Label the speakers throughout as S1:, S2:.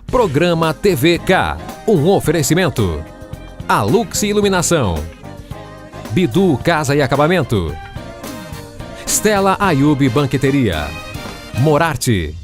S1: Programa TVK, um oferecimento. Alux Iluminação, Bidu Casa e Acabamento, Stella Ayub Banqueteria, Morarte.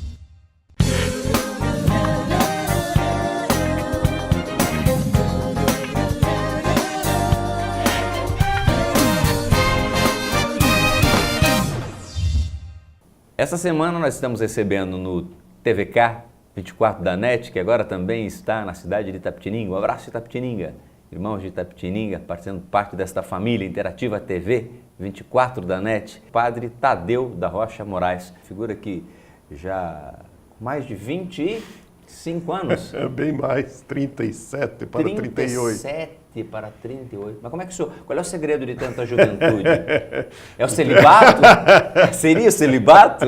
S2: Essa semana nós estamos recebendo no TVK 24 da NET, que agora também está na cidade de Itapetininga. Um abraço, Itapetininga, irmãos de Itapetininga, fazendo parte desta família Interativa TV 24 da NET. Padre Tadeu da Rocha Moraes, figura que já mais de 25 anos.
S3: É bem mais, 37 para 38.
S2: 37 para 38. Mas como é que o senhor, qual é o segredo de tanta juventude? É o celibato? Seria o celibato?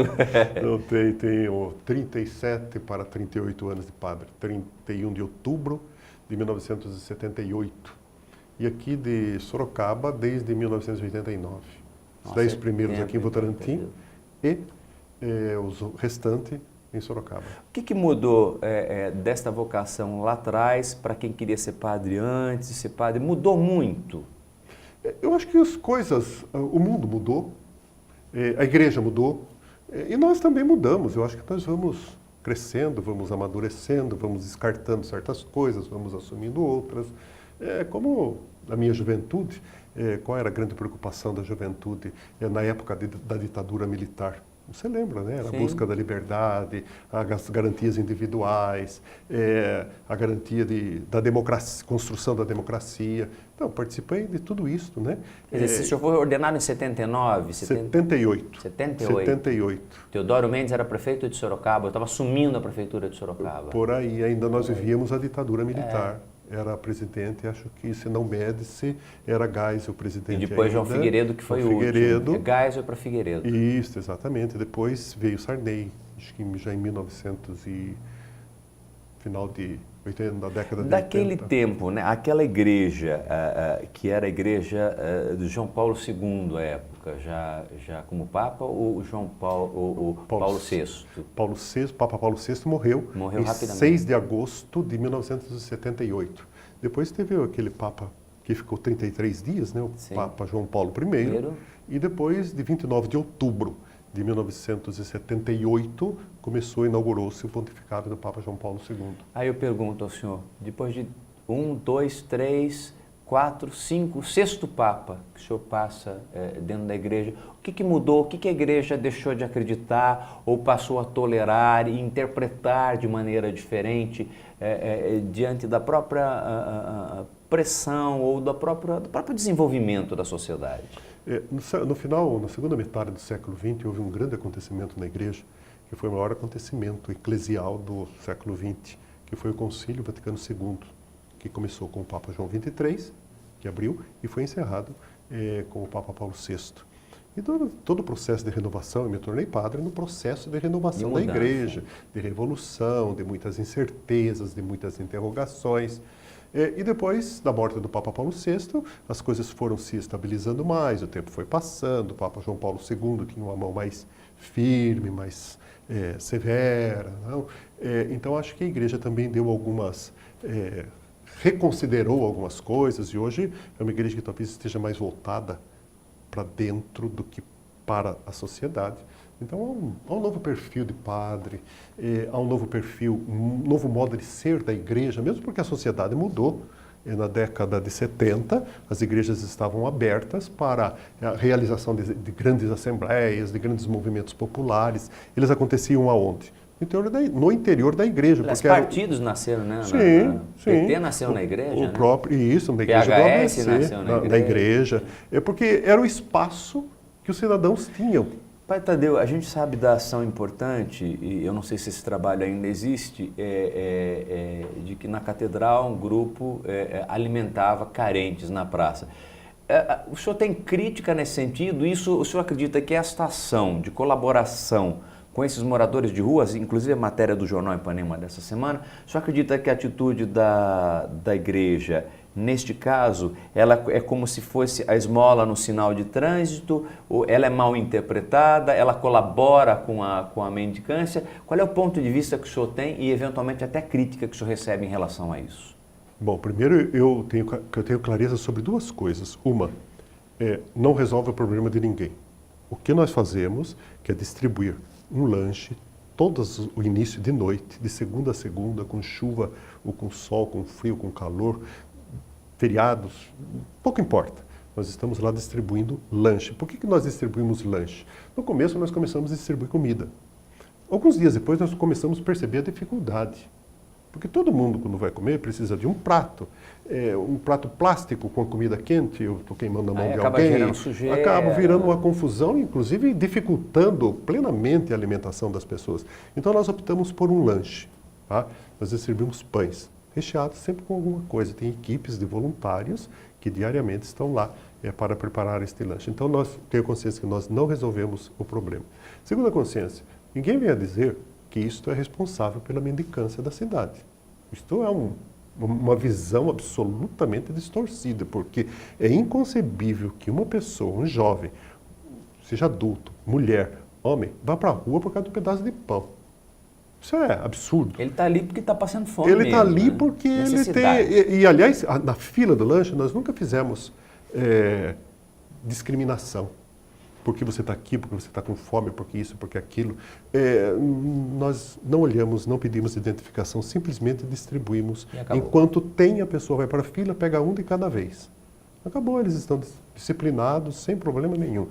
S3: Não, tenho 37 para 38 anos de padre, 31 de outubro de 1978. E aqui de Sorocaba desde 1989. Os 10 primeiros aqui em Votorantim e os restantes em Sorocaba.
S2: O que mudou desta vocação lá atrás para quem queria ser padre antes de ser padre? Mudou muito?
S3: Eu acho que as coisas, o mundo mudou, a igreja mudou e nós também mudamos. Eu acho que nós vamos crescendo, vamos amadurecendo, vamos descartando certas coisas, vamos assumindo outras. Como na minha juventude, qual era a grande preocupação da juventude na época da ditadura militar? Você lembra, né? Era a busca da liberdade, as garantias individuais, a garantia da democracia, construção da democracia. Então, participei de tudo isso, né?
S2: Quer dizer, o senhor foi ordenado em 79?
S3: 78.
S2: 78.
S3: 78.
S2: Teodoro Mendes era prefeito de Sorocaba, eu estava assumindo a prefeitura de Sorocaba.
S3: Por aí, ainda nós vivíamos a ditadura militar. Era presidente, acho que, se não Médici, era Geisel o presidente.
S2: E depois
S3: ainda.
S2: João Figueiredo, que foi o último. Geisel para Figueiredo.
S3: Isso, exatamente. Depois veio Sarney, acho que já em 1900 e final de 80, da década de 80.
S2: Daquele tempo, né, aquela igreja, que era a igreja de João Paulo II, à época, já como Papa, ou Paulo VI?
S3: Papa Paulo VI morreu em
S2: rapidamente.
S3: 6 de agosto de 1978. Depois teve aquele Papa que ficou 33 dias, né, o Papa João Paulo I, e depois, de 29 de outubro de 1978, inaugurou-se o pontificado do Papa João Paulo II.
S2: Aí eu pergunto ao senhor, depois de 1, 2, 3, 4, 5, sexto Papa que o senhor passa dentro da igreja, o que mudou? O que a igreja deixou de acreditar ou passou a tolerar e interpretar de maneira diferente diante da própria pressão ou do próprio desenvolvimento da sociedade?
S3: No final, na segunda metade do século XX, houve um grande acontecimento na igreja, que foi o maior acontecimento eclesial do século XX, que foi o Concílio Vaticano II, que começou com o Papa João XXIII, que abriu, e foi encerrado com o Papa Paulo VI. E todo o processo de renovação, eu me tornei padre no processo de renovação da igreja, de revolução, de muitas incertezas, de muitas interrogações. E depois da morte do Papa Paulo VI, as coisas foram se estabilizando mais, o tempo foi passando, o Papa João Paulo II tinha uma mão mais firme, mais severa. Não? Então, acho que a igreja também deu reconsiderou algumas coisas, e hoje é uma igreja que talvez esteja mais voltada para dentro do que para a sociedade. Então, há um novo perfil de padre, há um novo perfil, um novo modo de ser da igreja, mesmo porque a sociedade mudou. Na década de 70, as igrejas estavam abertas para a realização de grandes assembleias, de grandes movimentos populares. Eles aconteciam aonde? No interior da igreja.
S2: Os partidos nasceram, né?
S3: Sim.
S2: PT nasceu na igreja, né?
S3: Isso, na igreja do
S2: PHS
S3: ABC,
S2: nasceu
S3: na igreja. Porque era o espaço que os cidadãos tinham.
S2: Pai Tadeu, a gente sabe da ação importante, e eu não sei se esse trabalho ainda existe, de que na catedral um grupo alimentava carentes na praça. O senhor tem crítica nesse sentido? O senhor acredita que esta ação de colaboração com esses moradores de ruas, inclusive a matéria do Jornal Ipanema dessa semana, o senhor acredita que a atitude da igreja Neste caso, ela é como se fosse a esmola no sinal de trânsito, ou ela é mal interpretada, ela colabora com a mendicância. Qual é o ponto de vista que o senhor tem e, eventualmente, até crítica que o senhor recebe em relação a isso?
S3: Bom, primeiro eu tenho clareza sobre duas coisas. Uma, não resolve o problema de ninguém. O que nós fazemos que é distribuir um lanche o início de noite, de segunda a segunda, com chuva ou com sol, com frio, com calor, feriados, pouco importa. Nós estamos lá distribuindo lanche. Por que nós distribuímos lanche? No começo nós começamos a distribuir comida. Alguns dias depois nós começamos a perceber a dificuldade. Porque todo mundo, quando vai comer, precisa de um prato plástico com a comida quente, eu estou queimando a mão de alguém,
S2: virando sujeira,
S3: acaba virando uma confusão, inclusive dificultando plenamente a alimentação das pessoas. Então nós optamos por um lanche, tá? Nós distribuímos pães, recheados sempre com alguma coisa. Tem equipes de voluntários que diariamente estão lá para preparar este lanche. Então nós temos consciência que nós não resolvemos o problema. Segunda consciência, ninguém vem a dizer que isto é responsável pela mendicância da cidade. Isto é uma visão absolutamente distorcida, porque é inconcebível que uma pessoa, um jovem, seja adulto, mulher, homem, vá para a rua por causa de um pedaço de pão. Isso é absurdo.
S2: Ele está ali porque está passando fome.
S3: Ele está ali,
S2: né?
S3: Porque ele tem... E, aliás, na fila do lanche, nós nunca fizemos discriminação. Porque você está aqui, porque você está com fome, porque isso, porque aquilo. Nós não olhamos, não pedimos identificação, simplesmente distribuímos. Enquanto tem, a pessoa vai para a fila, pega um de cada vez. Acabou, eles estão disciplinados, sem problema nenhum.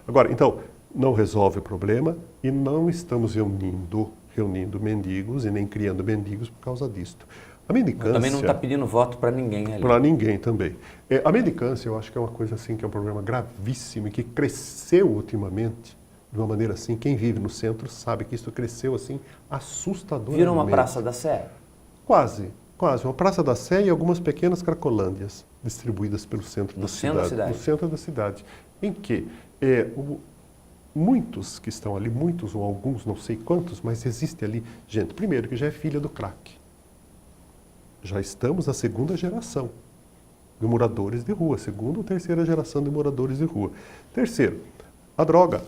S3: Agora, então, não resolve o problema e não estamos reunindo mendigos e nem criando mendigos por causa disto. A mendicância...
S2: Também não está pedindo voto para ninguém ali.
S3: Para ninguém também. A mendicância, eu acho que é uma coisa assim, que é um problema gravíssimo e que cresceu ultimamente de uma maneira assim. Quem vive no centro sabe que isso cresceu assim assustadoramente.
S2: Virou uma Praça da Sé?
S3: Quase. Uma Praça da Sé e algumas pequenas cracolândias distribuídas pelo centro da cidade. No centro da cidade. Em que muitos que estão ali, muitos ou alguns, não sei quantos, mas existe ali gente, primeiro, que já é filha do crack. Já estamos na segunda geração de moradores de rua, segunda ou terceira geração de moradores de rua. Terceiro, a droga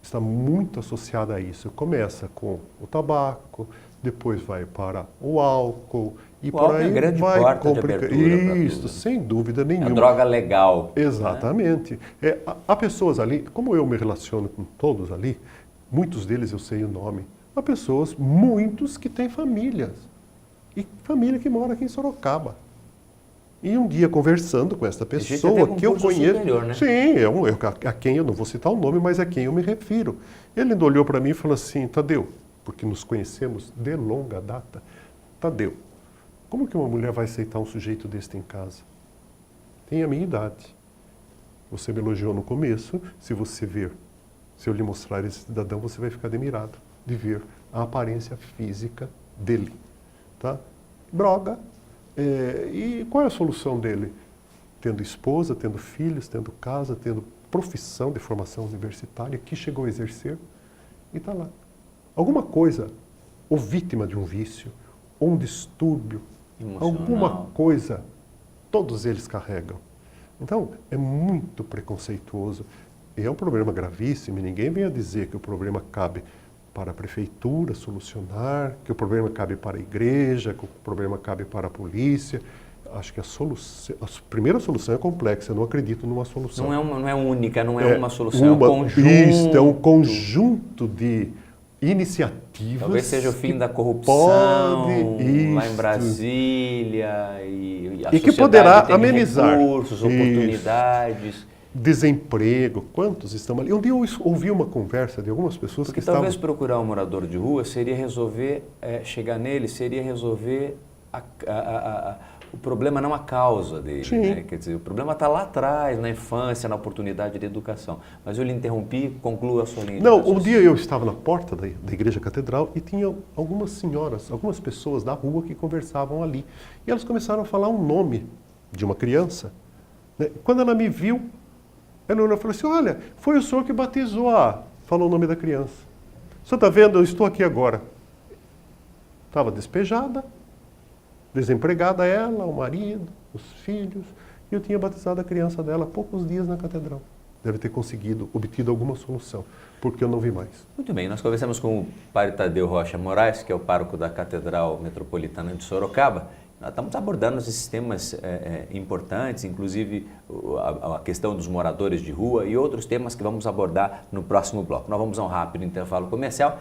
S3: está muito associada a isso. Começa com o tabaco, depois vai para o álcool e por aí vai complicar. Isso, sem dúvida nenhuma.
S2: É a droga legal.
S3: Exatamente. Né? Há pessoas ali, como eu me relaciono com todos ali, muitos deles eu sei o nome, há pessoas, muitos que têm famílias. E família que mora aqui em Sorocaba. E um dia conversando com essa pessoa que eu conheço... Superior, né? Sim, a quem eu não vou citar o nome, mas a quem eu me refiro. Ele ainda olhou para mim e falou assim, Tadeu, porque nos conhecemos de longa data, Tadeu, como que uma mulher vai aceitar um sujeito deste em casa? Tem a minha idade. Você me elogiou no começo, se eu lhe mostrar esse cidadão, você vai ficar admirado de ver a aparência física dele. Tá? Droga. E qual é a solução dele? Tendo esposa, tendo filhos, tendo casa, tendo profissão de formação universitária, que chegou a exercer e está lá. Alguma coisa, ou vítima de um vício, ou um distúrbio, alguma coisa, todos eles carregam. Então, é muito preconceituoso. E é um problema gravíssimo, e ninguém vem a dizer que o problema cabe para a prefeitura solucionar, que o problema cabe para a igreja, que o problema cabe para a polícia. Acho que a primeira solução é complexa, eu não acredito numa solução.
S2: Não é única, não é uma solução, é um conjunto.
S3: Isso, é um conjunto de iniciativas.
S2: Talvez seja o fim da corrupção lá em Brasília e
S3: que poderá amenizar
S2: recursos, oportunidades.
S3: Desemprego, quantos estão ali? Um dia eu ouvi uma conversa de algumas pessoas
S2: Porque talvez procurar um morador de rua seria resolver, chegar nele, seria resolver o problema, não a causa dele. Né? Quer dizer, o problema está lá atrás, na infância, na oportunidade de educação. Mas eu lhe interrompi, conclua a sua linha.
S3: Não, um dia eu estava na porta da Igreja Catedral e tinha algumas senhoras, algumas pessoas da rua que conversavam ali. E elas começaram a falar um nome de uma criança. Né? Quando ela me viu, ela falou assim, olha, foi o senhor que batizou falou o nome da criança. O senhor está vendo, eu estou aqui agora. Estava despejada, desempregada ela, o marido, os filhos, e eu tinha batizado a criança dela há poucos dias na catedral. Deve ter obtido alguma solução, porque eu não vi mais.
S2: Muito bem, nós conversamos com o padre Tadeu Rocha Moraes, que é o pároco da Catedral Metropolitana de Sorocaba. Nós estamos abordando esses temas importantes, inclusive a questão dos moradores de rua e outros temas que vamos abordar no próximo bloco. Nós vamos a um rápido intervalo comercial.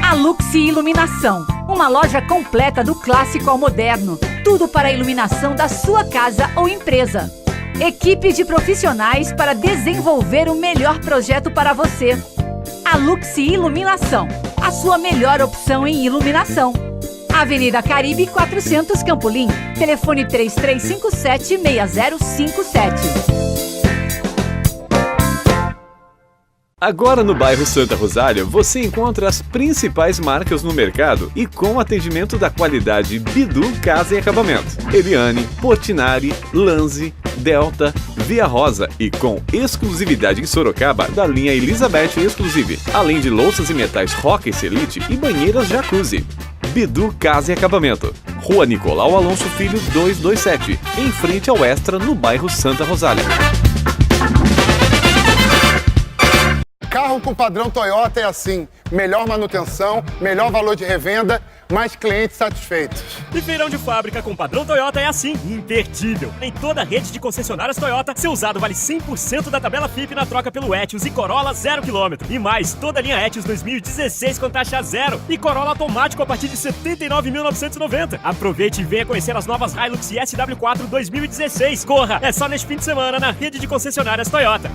S4: A Luxi Iluminação, uma loja completa do clássico ao moderno. Tudo para a iluminação da sua casa ou empresa. Equipe de profissionais para desenvolver o melhor projeto para você. A Luxi Iluminação, a sua melhor opção em iluminação. Avenida Caribe 400 Campolim, telefone 3357-6057.
S5: Agora no bairro Santa Rosália, você encontra as principais marcas no mercado e com atendimento da qualidade Bidu Casa e Acabamento. Eliane, Portinari, Lanzi, Delta, Via Rosa e com exclusividade em Sorocaba da linha Elizabeth Exclusive, além de louças e metais Roca Elite e banheiras Jacuzzi. Bidu Casa e Acabamento, Rua Nicolau Alonso Filho 227, em frente ao Extra, no bairro Santa Rosália.
S6: Carro com padrão Toyota é assim, melhor manutenção, melhor valor de revenda, mais clientes satisfeitos.
S7: E feirão de fábrica com padrão Toyota é assim, imperdível. Em toda a rede de concessionárias Toyota, seu usado vale 100% da tabela FIP na troca pelo Etios e Corolla 0 km. E mais, toda a linha Etios 2016 com taxa zero e Corolla automático a partir de R$ 79.990. Aproveite e venha conhecer as novas Hilux e SW4 2016. Corra, é só neste fim de semana na rede de concessionárias Toyota.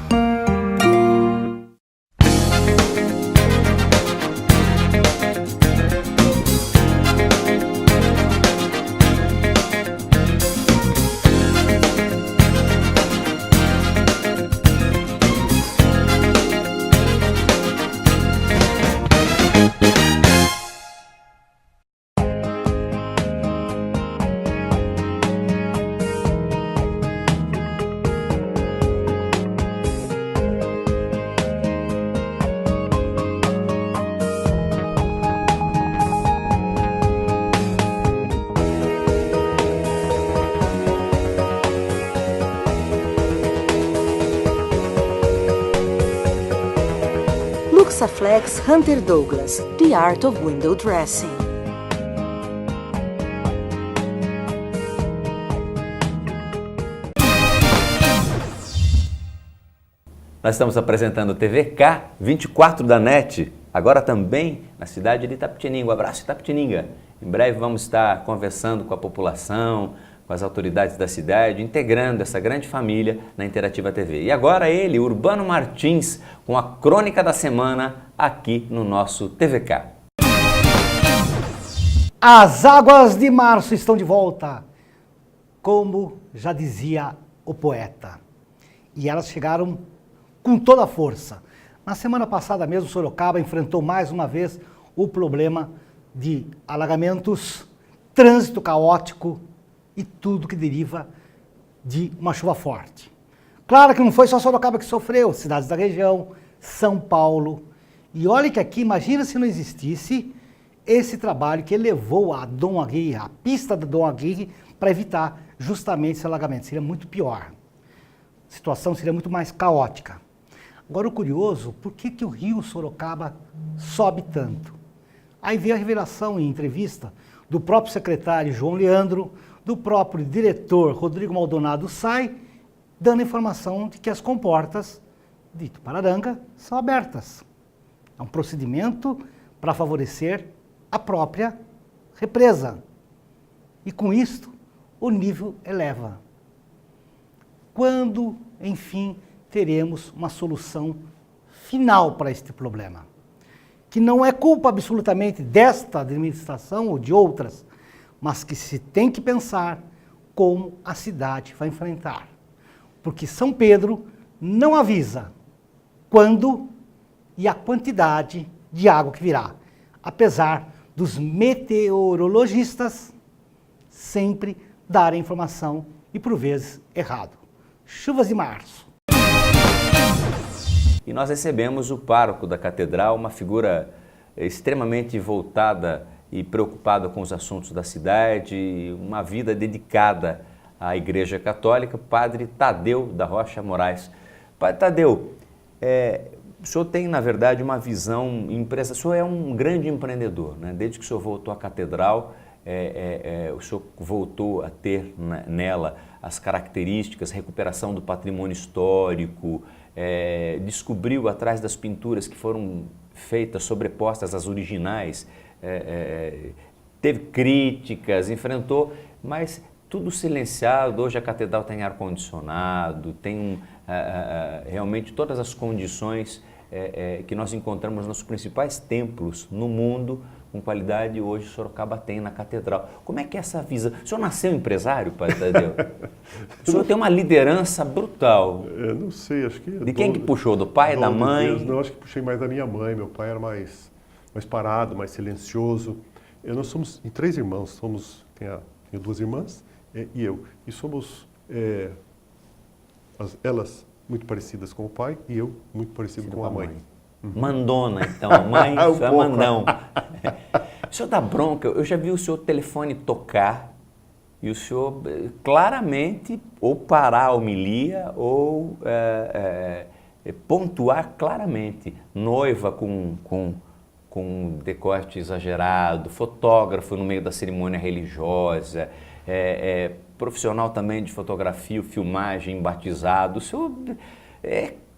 S8: Luxaflex Hunter Douglas, The Art of Window Dressing.
S2: Nós estamos apresentando o TVK 24 da NET, agora também na cidade de Itapetininga. Um abraço, Itapetininga. Em breve vamos estar conversando com a população, com as autoridades da cidade, integrando essa grande família na Interativa TV. E agora ele, Urbano Martins, com a crônica da semana aqui no nosso TVK.
S9: As águas de março estão de volta, como já dizia o poeta. E elas chegaram com toda a força. Na semana passada mesmo, Sorocaba enfrentou mais uma vez o problema de alagamentos, trânsito caótico e tudo que deriva de uma chuva forte. Claro que não foi só Sorocaba que sofreu, cidades da região, São Paulo. E olha que aqui, imagina se não existisse esse trabalho que levou a Dom Aguirre, a pista da Dom Aguirre, para evitar justamente esse alagamento. Seria muito pior. A situação seria muito mais caótica. Agora o curioso, por que o rio Sorocaba sobe tanto? Aí veio a revelação em entrevista do próprio secretário João Leandro, do próprio diretor Rodrigo Maldonado Sai, dando informação de que as comportas de Tupararanga são abertas. É um procedimento para favorecer a própria represa. E com isto, o nível eleva. Quando, enfim, teremos uma solução final para este problema? Que não é culpa absolutamente desta administração ou de outras, mas que se tem que pensar como a cidade vai enfrentar. Porque São Pedro não avisa quando e a quantidade de água que virá, apesar dos meteorologistas sempre darem informação e por vezes errado. Chuvas de março.
S2: E nós recebemos o pároco da catedral, uma figura extremamente voltada e preocupada com os assuntos da cidade, uma vida dedicada à Igreja Católica, Padre Tadeu da Rocha Moraes. Padre Tadeu, o senhor tem, na verdade, uma visão empresarial. O senhor é um grande empreendedor, né? Desde que o senhor voltou à catedral, o senhor voltou a ter nela as características, recuperação do patrimônio histórico, descobriu atrás das pinturas que foram feitas, sobrepostas às originais, teve críticas, enfrentou, mas tudo silenciado. Hoje a catedral tem ar-condicionado, tem realmente todas as condições que nós encontramos nos principais templos no mundo, com qualidade, hoje Sorocaba tem na catedral. Como é que é essa visão? O senhor nasceu empresário, Padre Tadeu? O senhor tem uma liderança brutal.
S3: Eu não sei, acho que...
S2: De quem que puxou? Do pai, da mãe?
S3: Deus, não, acho que puxei mais da minha mãe. Meu pai era mais parado, mais silencioso. Nós somos em 3 irmãos, tenho 2 irmãs e eu. E somos elas muito parecidas com o pai e eu muito parecido com a mãe.
S2: Mandona, então, a mãe é mandão. O senhor dá bronca, eu já vi o seu telefone tocar e o senhor claramente ou parar a homilia ou pontuar claramente. Noiva com decote exagerado, fotógrafo no meio da cerimônia religiosa, profissional também de fotografia, filmagem, batizado. O senhor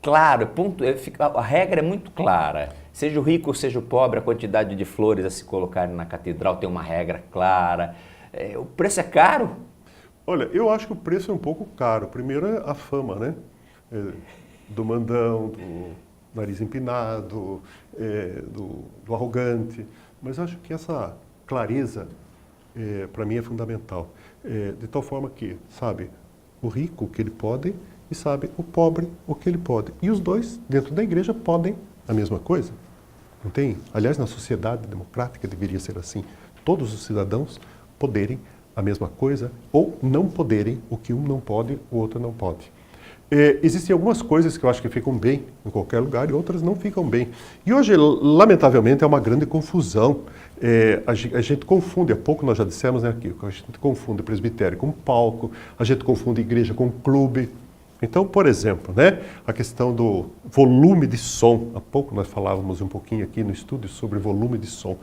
S2: claro, a regra é muito clara. Seja o rico ou seja o pobre, a quantidade de flores a se colocarem na catedral tem uma regra clara. O preço é caro?
S3: Olha, eu acho que o preço é um pouco caro. Primeiro é a fama, né? Do mandão, do nariz empinado, do arrogante. Mas acho que essa clareza, para mim, é fundamental. De tal forma que, sabe, o rico o que ele pode e sabe o pobre o que ele pode. E os dois, dentro da igreja, podem a mesma coisa. Não tem? Aliás, na sociedade democrática deveria ser assim. Todos os cidadãos poderem a mesma coisa ou não poderem o que um não pode, o outro não pode. Existem algumas coisas que eu acho que ficam bem em qualquer lugar e outras não ficam bem. E hoje, lamentavelmente, é uma grande confusão. A gente confunde, há pouco nós já dissemos, né, aqui, a gente confunde presbitério com palco, a gente confunde igreja com clube. Então, por exemplo, né, a questão do volume de som. Há pouco nós falávamos um pouquinho aqui no estúdio sobre volume de som.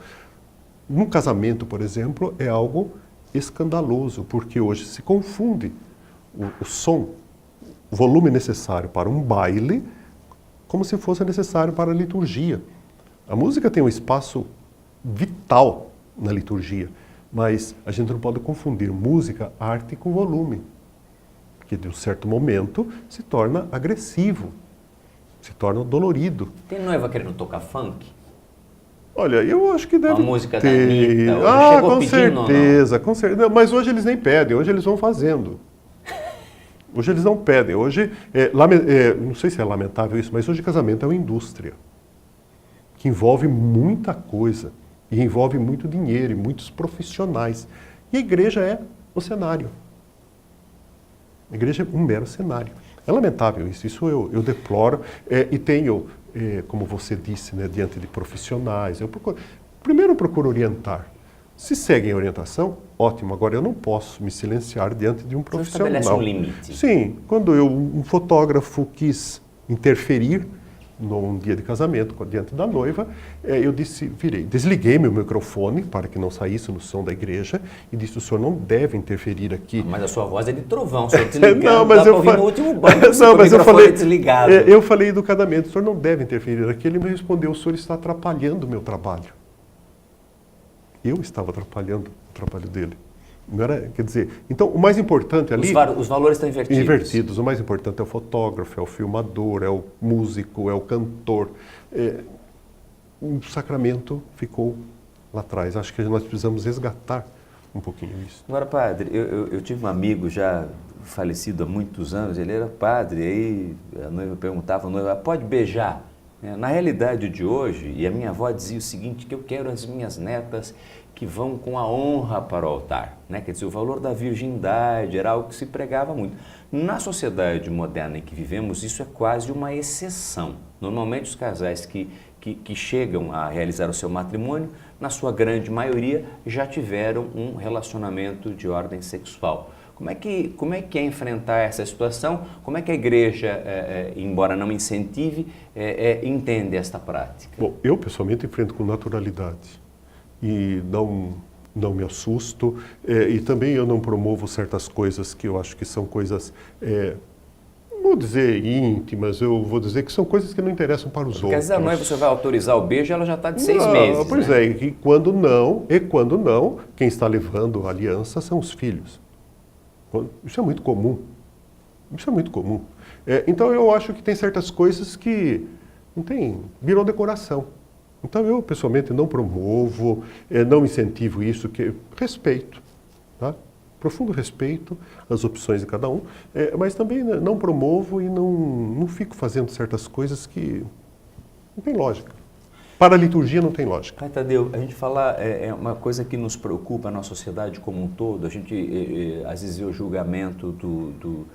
S3: Num casamento, por exemplo, é algo escandaloso, porque hoje se confunde o som, o volume necessário para um baile, como se fosse necessário para a liturgia. A música tem um espaço vital na liturgia, mas a gente não pode confundir música, arte com volume, que de um certo momento se torna agressivo, se torna dolorido.
S2: Tem noiva querendo tocar funk?
S3: Olha, eu acho que deve ter.
S2: A música da Anitta, hoje chegou
S3: com
S2: pedindo,
S3: certeza, com certeza. Mas hoje eles nem pedem, hoje eles vão fazendo. Hoje eles não pedem. Hoje, não sei se é lamentável isso, mas hoje casamento é uma indústria que envolve muita coisa e envolve muito dinheiro e muitos profissionais. E a igreja é o cenário. A igreja é um mero cenário. É lamentável isso eu deploro e tenho, como você disse, né, diante de profissionais, primeiro eu procuro orientar. Se seguem a orientação, ótimo. Agora, eu não posso me silenciar diante de um profissional.
S2: Você estabelece um limite.
S3: Sim. Quando um fotógrafo quis interferir num dia de casamento, diante da noiva, eu desliguei meu microfone para que não saísse no som da igreja e disse, o senhor não deve interferir aqui.
S2: Mas a sua voz é de trovão, o senhor desligando,
S3: não, mas
S2: eu falei no último banco,
S3: não, mas eu falei
S2: desligado.
S3: Eu falei educadamente, o senhor não deve interferir aqui. Ele me respondeu, o senhor está atrapalhando o meu trabalho. Eu estava atrapalhando o trabalho dele. Não era, quer dizer, então o mais importante ali...
S2: Os valores estão invertidos.
S3: Invertidos. O mais importante é o fotógrafo, é o filmador, é o músico, é o cantor. O sacramento ficou lá atrás. Acho que nós precisamos resgatar um pouquinho isso.
S2: Agora, padre, eu tive um amigo já falecido há muitos anos, ele era padre, aí a noiva perguntava, pode beijar? Na realidade de hoje, e a minha avó dizia o seguinte, que eu quero as minhas netas que vão com a honra para o altar. Né? Quer dizer, o valor da virgindade era algo que se pregava muito. Na sociedade moderna em que vivemos, isso é quase uma exceção. Normalmente os casais que que chegam a realizar o seu matrimônio, na sua grande maioria, já tiveram um relacionamento de ordem sexual. Como é que é enfrentar essa situação? Como é que a igreja, embora não incentive, entende esta prática?
S3: Bom, eu pessoalmente enfrento com naturalidade e não me assusto, e também eu não promovo certas coisas que eu acho que são coisas, vou dizer íntimas, eu vou dizer que são coisas que não interessam para os outros.
S2: Quer dizer, a noiva, você vai autorizar o beijo, ela já está de 6 meses.
S3: Pois
S2: né?
S3: e quando não, quem está levando a aliança são os filhos. Isso é muito comum. Então eu acho que tem certas coisas que viram decoração. Então eu pessoalmente não promovo, não incentivo isso, que respeito, tá? Profundo respeito às opções de cada um, mas também não promovo e não fico fazendo certas coisas que não tem lógica. Para a liturgia não tem lógica.
S2: Pai Tadeu, a gente fala, é uma coisa que nos preocupa na sociedade como um todo, a gente às vezes vê o julgamento do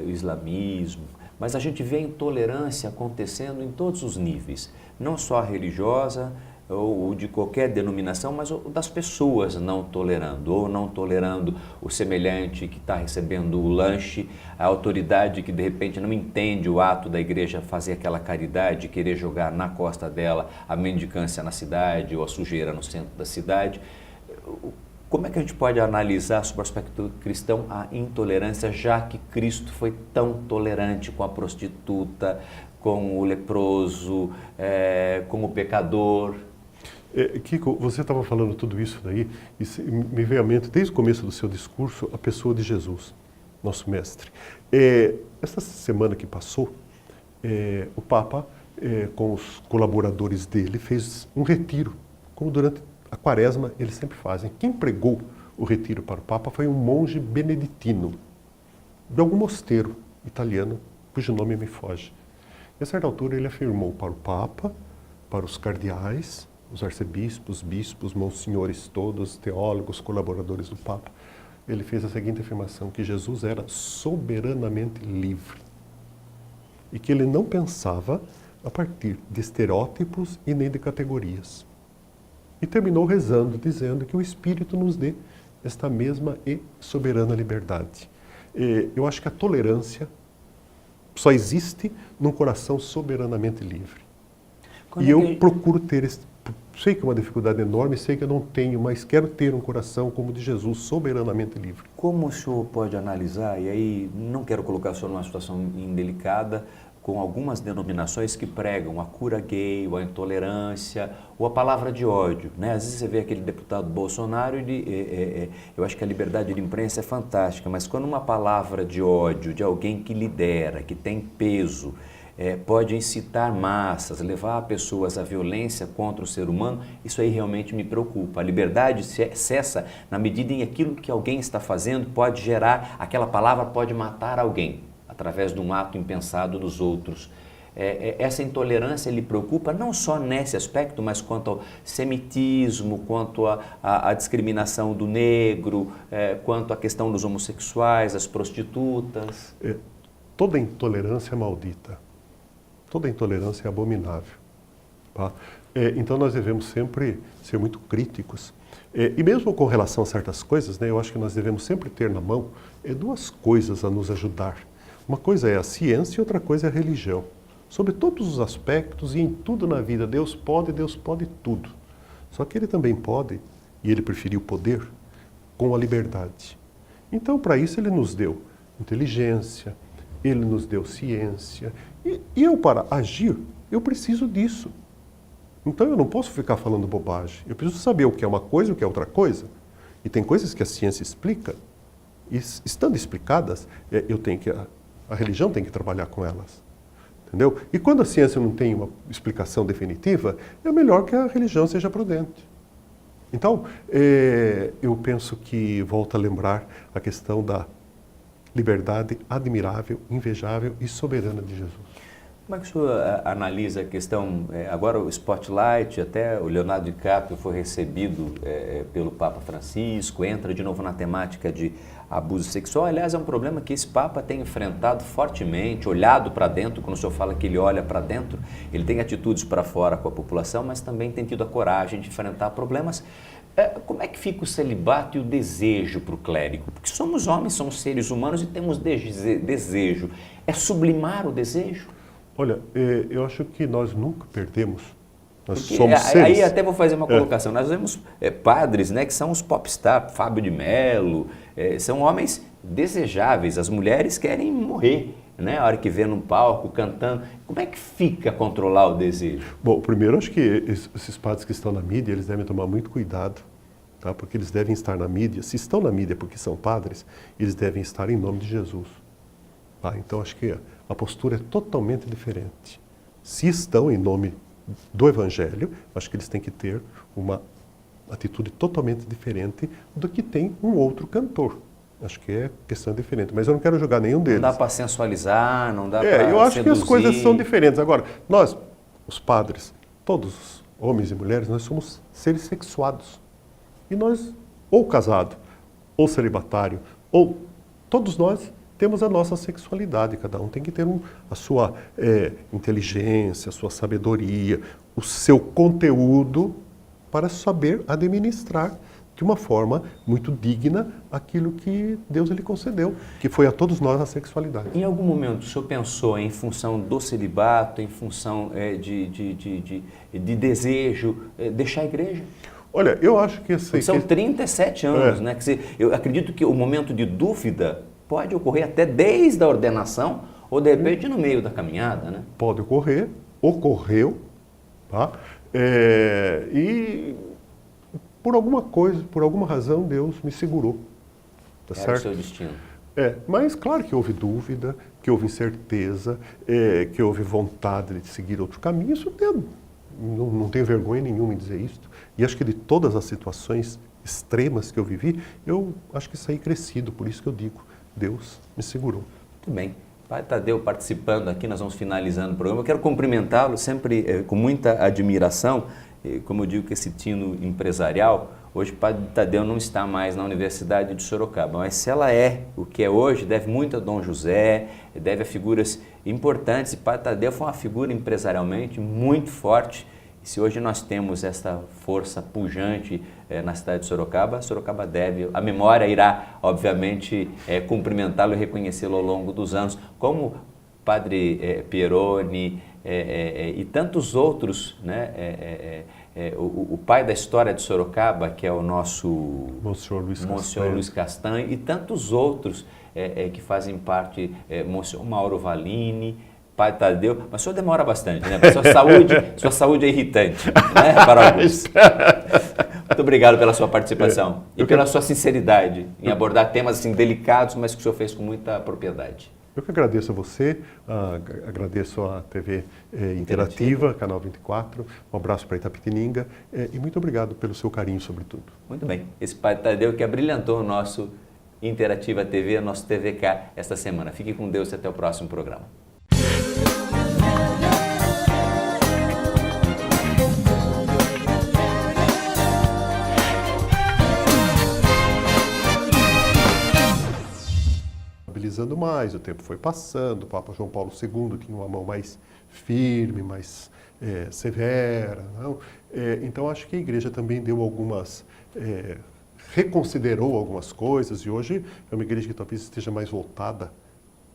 S2: islamismo, mas a gente vê a intolerância acontecendo em todos os níveis, não só a religiosa ou de qualquer denominação, mas das pessoas não tolerando, ou não tolerando o semelhante que está recebendo o lanche, a autoridade que de repente não entende o ato da igreja fazer aquela caridade, querer jogar na costa dela a mendicância na cidade ou a sujeira no centro da cidade. Como é que a gente pode analisar, sob o aspecto cristão, a intolerância, já que Cristo foi tão tolerante com a prostituta, com o leproso, com o pecador?
S3: Kiko, você estava falando tudo isso daí e me veio à mente, desde o começo do seu discurso, a pessoa de Jesus, nosso mestre. Essa semana que passou, o Papa, com os colaboradores dele, fez um retiro, como durante a Quaresma eles sempre fazem. Quem pregou o retiro para o Papa foi um monge beneditino, de algum mosteiro italiano, cujo nome me foge. E a certa altura ele afirmou para o Papa, para os cardeais, os arcebispos, bispos, monsenhores todos, teólogos, colaboradores do Papa, ele fez a seguinte afirmação, que Jesus era soberanamente livre e que ele não pensava a partir de estereótipos e nem de categorias. E terminou rezando, dizendo que o Espírito nos dê esta mesma e soberana liberdade. Eu acho que a tolerância só existe num coração soberanamente livre. Eu procuro ter sei que é uma dificuldade enorme, sei que eu não tenho, mas quero ter um coração como o de Jesus, soberanamente livre.
S2: Como o senhor pode analisar, e aí não quero colocar o senhor numa situação indelicada, com algumas denominações que pregam a cura gay, ou a intolerância, ou a palavra de ódio, né? Às vezes você vê aquele deputado Bolsonaro, eu acho que a liberdade de imprensa é fantástica, mas quando uma palavra de ódio de alguém que lidera, que tem peso, pode incitar massas, levar pessoas à violência contra o ser humano, isso aí realmente me preocupa. A liberdade cessa na medida em que aquilo que alguém está fazendo pode gerar, aquela palavra pode matar alguém, através de um ato impensado dos outros. Essa intolerância lhe preocupa não só nesse aspecto, mas quanto ao semitismo, quanto à discriminação do negro, quanto à questão dos homossexuais, as prostitutas.
S3: Toda intolerância é maldita. Toda intolerância é abominável. Tá? Então nós devemos sempre ser muito críticos. E mesmo com relação a certas coisas, né, eu acho que nós devemos sempre ter na mão duas coisas a nos ajudar. Uma coisa é a ciência e outra coisa é a religião. Sobre todos os aspectos e em tudo na vida, Deus pode tudo. Só que Ele também pode, e Ele preferiu poder, com a liberdade. Então, para isso, Ele nos deu inteligência, Ele nos deu ciência. E eu, para agir, eu preciso disso. Então, eu não posso ficar falando bobagem. Eu preciso saber o que é uma coisa e o que é outra coisa. E tem coisas que a ciência explica, e estando explicadas, a religião tem que trabalhar com elas. Entendeu? E quando a ciência não tem uma explicação definitiva, é melhor que a religião seja prudente. Então, eu penso que volto a lembrar a questão da liberdade admirável, invejável e soberana de Jesus.
S2: Como é que o senhor analisa a questão, agora o Spotlight, até o Leonardo DiCaprio foi recebido pelo Papa Francisco, entra de novo na temática de abuso sexual. Aliás, é um problema que esse Papa tem enfrentado fortemente, olhado para dentro. Quando o senhor fala que ele olha para dentro, ele tem atitudes para fora com a população, mas também tem tido a coragem de enfrentar problemas. Como é que fica o celibato e o desejo para o clérigo? Porque somos homens, somos seres humanos e temos desejo. É sublimar o desejo?
S3: Olha, eu acho que nós nunca perdemos. Nós
S2: Porque
S3: somos seres.
S2: aí até vou fazer uma colocação. Nós vemos padres, né, que são os popstars, Fábio de Mello, são homens desejáveis. As mulheres querem morrer, né, a hora que vê num palco cantando. Como é que fica controlar o desejo?
S3: Bom, primeiro acho que esses padres que estão na mídia, eles devem tomar muito cuidado, tá? Porque eles devem estar na mídia. Se estão na mídia porque são padres, eles devem estar em nome de Jesus. Tá? Então acho que a postura é totalmente diferente. Se estão em nome do Evangelho, acho que eles têm que ter uma atitude totalmente diferente do que tem um outro cantor. Acho que é questão diferente, mas eu não quero julgar nenhum deles.
S2: Não dá para sensualizar, não dá para
S3: eu acho
S2: seduzir.
S3: que as coisas são diferentes. Agora, nós, os padres, todos, homens e mulheres, nós somos seres sexuados. E nós, ou casado, ou celibatário, ou todos nós temos a nossa sexualidade. Cada um tem que ter a sua inteligência, a sua sabedoria, o seu conteúdo para saber administrar de uma forma muito digna aquilo que Deus lhe concedeu, que foi a todos nós a sexualidade.
S2: Em algum momento o senhor pensou em função do celibato, em função de desejo, deixar a igreja?
S3: Olha, eu acho que...
S2: São 37 anos, né? Eu acredito que o momento de dúvida pode ocorrer até desde a ordenação ou de repente no meio da caminhada, né?
S3: Pode ocorrer, ocorreu, tá? E por alguma coisa, por alguma razão, Deus me segurou. Tá certo?
S2: Era o seu destino.
S3: Mas claro que houve dúvida, que houve incerteza, que houve vontade de seguir outro caminho. Isso não tenho vergonha nenhuma em dizer isso. E acho que de todas as situações extremas que eu vivi, eu acho que saí crescido. Por isso que eu digo, Deus me segurou.
S2: Muito bem. Padre Tadeu participando aqui, nós vamos finalizando o programa. Eu quero cumprimentá-lo sempre com muita admiração. Como eu digo que esse tino empresarial, hoje o Padre Tadeu não está mais na Universidade de Sorocaba, mas se ela é o que é hoje, deve muito a Dom José, deve a figuras importantes, e Padre Tadeu foi uma figura empresarialmente muito forte. E se hoje nós temos essa força pujante na cidade de Sorocaba, Sorocaba deve, a memória irá, obviamente, cumprimentá-lo e reconhecê-lo ao longo dos anos, como Padre Pieroni, e tantos outros, né? O pai da história de Sorocaba, que é o nosso
S3: Monsenhor
S2: Luiz Castanho, e tantos outros que fazem parte, Monsenhor Mauro Valini, Padre Tadeu, mas o senhor demora bastante, né? Sua saúde é irritante, né, para alguns. Muito obrigado pela sua participação e pela sua sinceridade em abordar temas assim delicados, mas que o senhor fez com muita propriedade.
S3: Eu que agradeço a você, agradeço a TV Interativa, Canal 24, um abraço para Itapetininga e muito obrigado pelo seu carinho, sobretudo.
S2: Muito bem. Esse Padre Tadeu que abrilhantou o nosso Interativa TV, nosso TVK esta semana. Fique com Deus e até o próximo programa.
S3: Estabilizando mais, o tempo foi passando, o Papa João Paulo II tinha uma mão mais firme, mais severa. Não? Então acho que a igreja também deu algumas, reconsiderou algumas coisas e hoje é uma igreja que talvez esteja mais voltada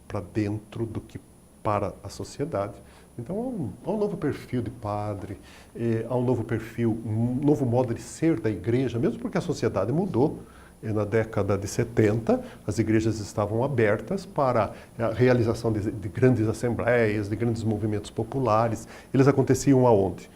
S3: para dentro do que para a sociedade. Então há um novo perfil de padre, há um novo perfil, um novo modo de ser da igreja, mesmo porque a sociedade mudou. Na década de 70, as igrejas estavam abertas para a realização de grandes assembleias, de grandes movimentos populares. Eles aconteciam aonde?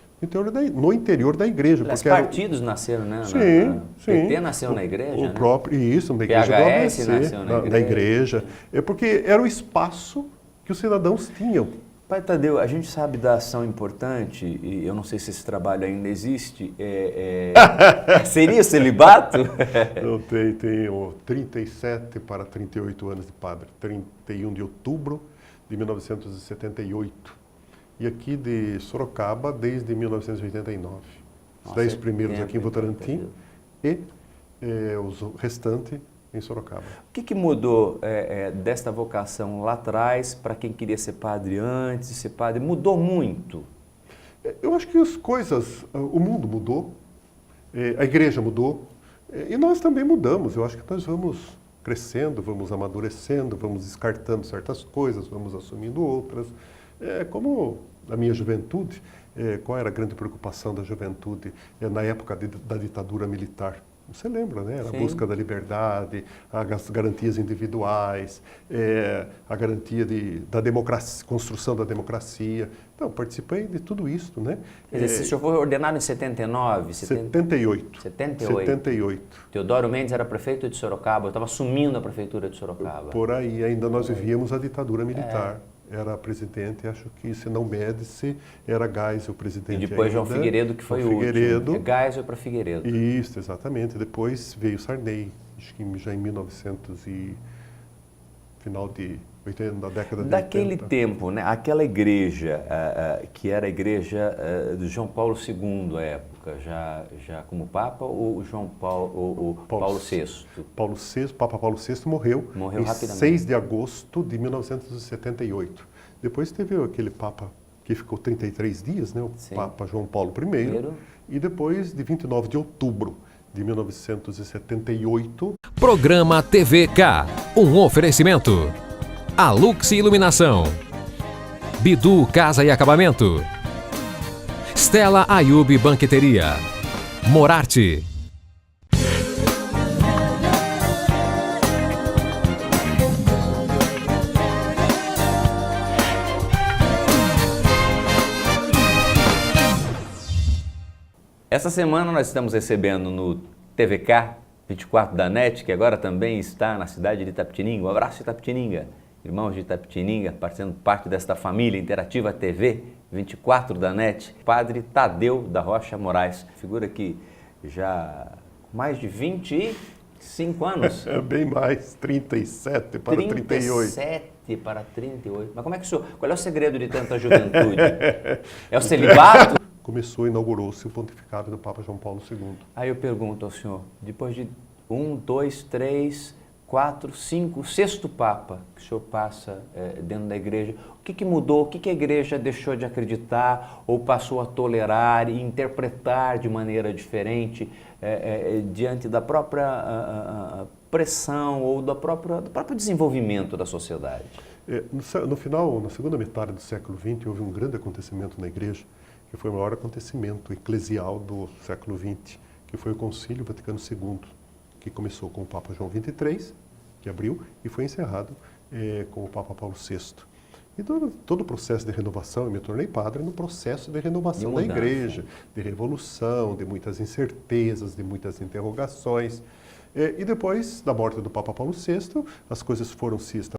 S3: No interior da igreja.
S2: Os partidos nasceram, né?
S3: Sim.
S2: PT nasceu na igreja,
S3: o próprio, isso, na igreja do ABC, nasceu na igreja. Porque era o espaço que os cidadãos tinham.
S2: Padre Tadeu, a gente sabe da ação importante, e eu não sei se esse trabalho ainda existe, seria celibato?
S3: Eu tenho 37 para 38 anos de padre, 31 de outubro de 1978. e aqui de Sorocaba desde 1989. Os 10 primeiros aqui em Votorantim e o restante em Sorocaba.
S2: O que mudou desta vocação lá atrás para quem queria ser padre antes de ser padre? Mudou muito?
S3: Eu acho que o mundo mudou, a igreja mudou e nós também mudamos. Eu acho que nós vamos crescendo, vamos amadurecendo, vamos descartando certas coisas, vamos assumindo outras. Como na minha juventude, qual era a grande preocupação da juventude na época da ditadura militar? Você lembra, né? Era a busca da liberdade, as garantias individuais, a garantia da democracia, construção da democracia. Então, participei de tudo isso, né?
S2: Quer dizer, o senhor foi ordenado em 79?
S3: 78. 78.
S2: Teodoro Mendes era prefeito de Sorocaba, eu estava assumindo a prefeitura de Sorocaba.
S3: Por aí, ainda nós vivíamos a ditadura militar. Era presidente, acho que, se não Médici, era Geisel o presidente.
S2: E depois João Figueiredo, que foi o
S3: último.
S2: É Geisel para Figueiredo.
S3: Isso, exatamente. Depois veio Sarney, acho que já em 1900 e final de 80, da década de 80.
S2: Daquele tempo, né? Aquela igreja, que era a igreja do João Paulo II, à época, já como Papa, ou Paulo VI?
S3: Papa Paulo VI morreu em
S2: rapidamente.
S3: 6 de agosto de 1978. Depois teve aquele Papa que ficou 33 dias, né? O Papa João Paulo I. E depois, de 29 de outubro de 1978...
S1: Programa TVK, um oferecimento. A Lux Iluminação, Bidu Casa e Acabamento, Stella Ayub Banqueteria, Morarte.
S2: Essa semana nós estamos recebendo no TVK 24 da NET, que agora também está na cidade de Itapetininga. Um abraço, Itapetininga. Irmãos de Itapetininga, fazendo parte desta família interativa TV 24 da NET, Padre Tadeu da Rocha Moraes, figura que já mais de 25 anos.
S3: Bem mais, 37 para 38.
S2: 37 para 38. Mas como é que o senhor, qual é o segredo de tanta juventude? É o celibato?
S3: Começou, inaugurou-se o pontificado do Papa João Paulo II.
S2: Aí eu pergunto ao senhor, depois de 1, 2, 3... 4, 5, sexto Papa que o senhor passa dentro da igreja, o que mudou, o que a igreja deixou de acreditar ou passou a tolerar e interpretar de maneira diferente diante da própria pressão ou do próprio desenvolvimento da sociedade?
S3: Na segunda metade do século XX, houve um grande acontecimento na igreja, que foi o maior acontecimento eclesial do século XX, que foi o Concílio Vaticano II, que começou com o Papa João XXIII, que abriu, e foi encerrado com o Papa Paulo VI. E todo o processo de renovação, eu me tornei padre no processo de renovação da igreja, de revolução, de muitas incertezas, de muitas interrogações. E depois da morte do Papa Paulo VI, as coisas foram se estabelecendo.